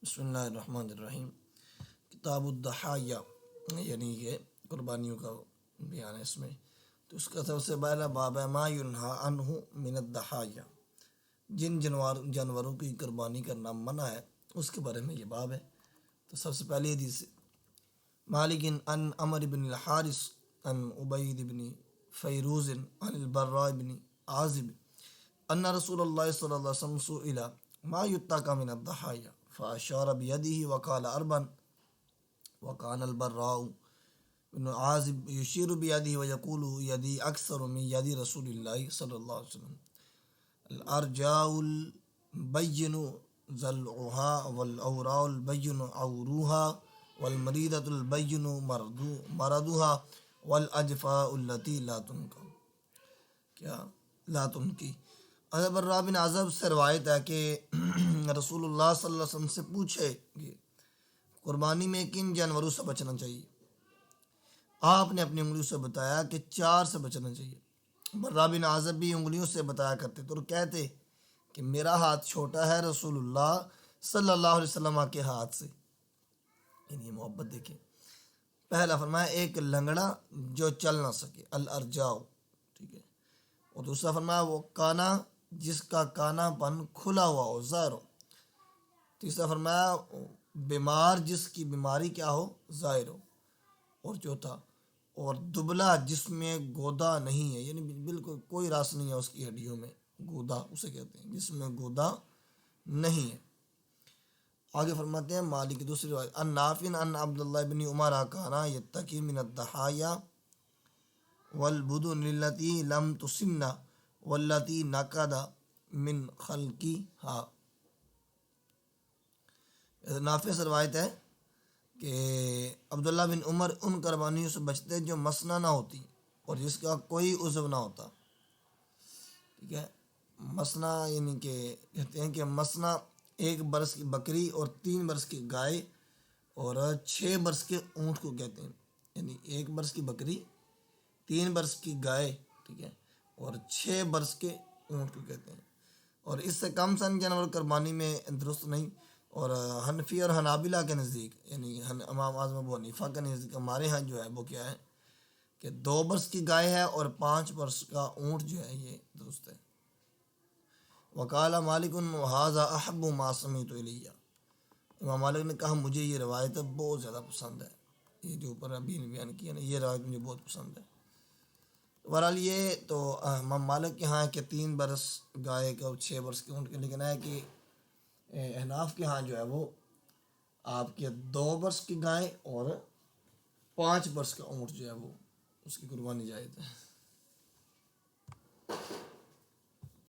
بسم اللہ الرحمن الرحیم۔ کتاب الضحایہ یعنی کہ قربانیوں کا بیان ہے اس میں، تو اس کا سب سے پہلا باب ہے ما ینہا عنہ من الضحایہ، جن جانوروں کی قربانی کرنا منع ہے اس کے بارے میں یہ باب ہے۔ تو سب سے پہلی حدیث مالک ان عمر بن الحارث ان عبید بن فیروز ان البراء بن عازب ان رسول اللہ صلی اللہ علیہ وسلم سئل ما یتقى من الضحایہ فاشار بیدہ وقال اربا وکان البراء بن عازب یشیر بیدہ ویقول یدی اکثر من ید رسول اللہ صلی اللہ علیہ وسلم الارجاء البین ضلعها والاوراء البین عوروها والمریضۃ البین مرضها والاجفاء التي لا تنقی۔ حضرت براء بن عازب سے روایت ہے کہ رسول اللہ صلی اللہ علیہ وسلم سے پوچھے کہ قربانی میں کن جانوروں سے بچنا چاہیے۔ آپ نے اپنی انگلیوں سے بتایا کہ 4 سے بچنا چاہیے۔ براء بن عازب بھی انگلیوں سے بتایا کرتے تو کہتے کہ میرا ہاتھ چھوٹا ہے رسول اللہ صلی اللہ علیہ وسلم کے ہاتھ سے، یعنی یہ محبت دیکھیں۔ پہلا فرمایا ایک لنگڑا جو چل نہ سکے، الارجاؤ، ٹھیک ہے۔ اور دوسرا فرمایا وہ کانا جس کا کانا پن کھلا ہوا ہو، ظاہر ہو۔ تیسرا فرمایا بیمار جس کی بیماری کیا ہو، ظاہر ہو۔ اور چوتھا اور دبلا جس میں گودا نہیں ہے، یعنی بالکل کوئی راس نہیں ہے اس کی ہڈیوں میں، گودا اسے کہتے ہیں جس میں گودا نہیں ہے۔ آگے فرماتے ہیں مالک کی دوسری روایت ان نافع ان عبداللہ بن عمر کانا یتقی من الضحایا والبدن التي لم تسن والتي نقد من خلقها۔ نافع سے روایت ہے کہ عبداللہ بن عمر ان قربانیوں سے بچتے جو مسنہ نہ ہوتی اور جس کا کوئی عضو نہ ہوتا، ٹھیک ہے۔ مسنہ یعنی کہ کہتے ہیں کہ مسنہ 1 برس کی بکری اور 3 برس کی گائے اور 6 برس کے اونٹ کو کہتے ہیں، یعنی 1 برس کی بکری، 3 برس کی گائے، ٹھیک ہے، اور 6 برس کے اونٹ کو کہتے ہیں۔ اور اس سے کم سن جانور قربانی میں درست نہیں۔ اور حنفی اور حنابلہ کے نزدیک، یعنی امام اعظم ابو حنیفہ کے نزدیک، ہمارے ہاں جو ہے وہ کیا ہے کہ 2 برس کی گائے ہے اور 5 برس کا اونٹ جو ہے یہ درست ہے۔ وقال مالک ھذا احب ما سمعت الیہ، امام مالک نے کہا مجھے یہ روایت بہت زیادہ پسند ہے، یہ جو اوپر ابھی بیان کیا نا، یہ روایت مجھے بہت پسند ہے۔ بہرحال یہ تو امام مالک کے ہاں کہ 3 برس گائے کا اور 6 برس کے اونٹ کے، لیکن ہے کہ احناف کے ہاں جو ہے وہ آپ کے 2 برس کی گائے اور 5 برس کا اونٹ جو ہے وہ اس کی قربانی جائز ہے۔